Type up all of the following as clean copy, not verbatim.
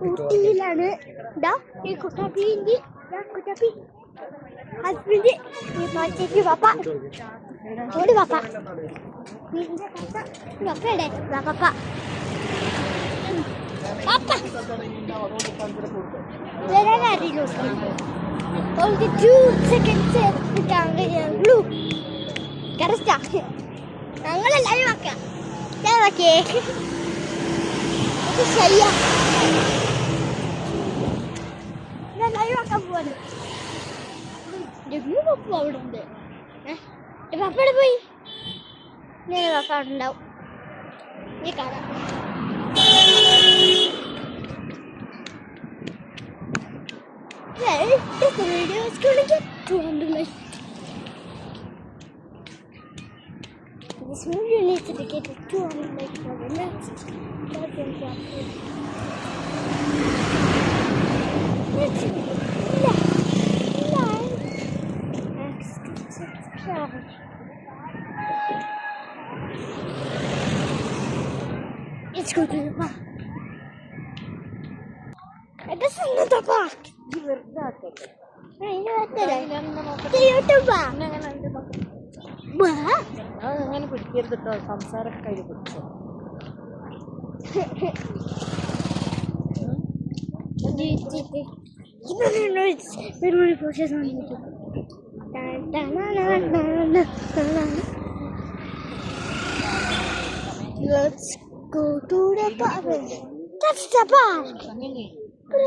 ഊട്ടിയിലാണ്. ഇതാ ഈ കുട്ടാപ്പി കുട്ടാപ്പി ഹസ്ബൻഡ് ഈ പാച്ചയ്ക്ക് പപ്പ ഓടി പപ്പ പപ്പയുടെ പപ്പ പപ്പ വരാനറിയില്ല. ഓൾക്ക് 2 seconds എടുക്കാൻ കഴിയുള്ളൂ. കറക്റ്റാ. ഞങ്ങളെ ലൈവ് ആക്കാം. ശരിയാ, ഞാൻ ലൈവ് ആക്കാൻ പോവാണ്. പപ്പ അവിടെ ഉണ്ട്. പപ്പയുടെ പോയി ഞാൻ പപ്പ അവിടെ ഉണ്ടാവും. ഈ കാണാം. This video is going to get 200 likes. This video needs to get 200 likes for the next 1,000 upload. Let's subscribe. Let's go to the park. This is not the park. അങ്ങനെ പിടിക്കരുത് കേട്ടോ, സംസാരമൊക്കെ കയ്യിൽ പിടിച്ചോ. Let's go to the park. That's the park.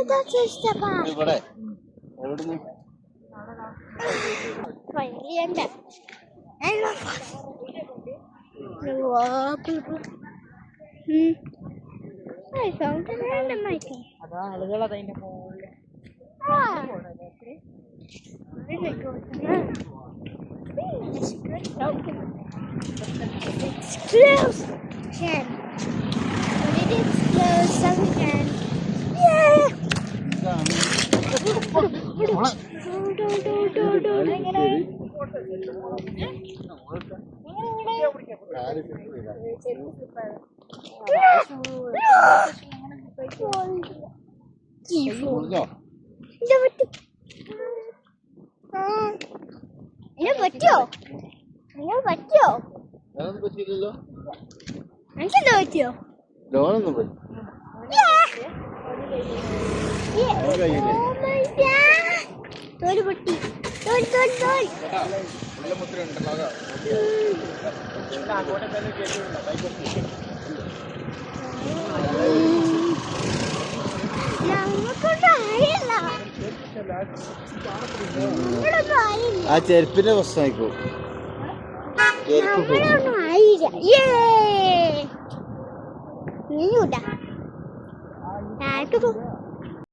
That's the park. Finally, I'm back. I love it. People. I found a random item. Ah. Really good. It's good. It's close. Can. When it is close, some can. Yeah. പറ്റിയോ? എനിക്കെന്താ പറ്റിയോ? തോല് പൊട്ടി. ആ ചെരുപ്പിന്റെ പ്രശ്നമായിക്കോ. നമ്മളൊന്നും ആയില്ല. നീ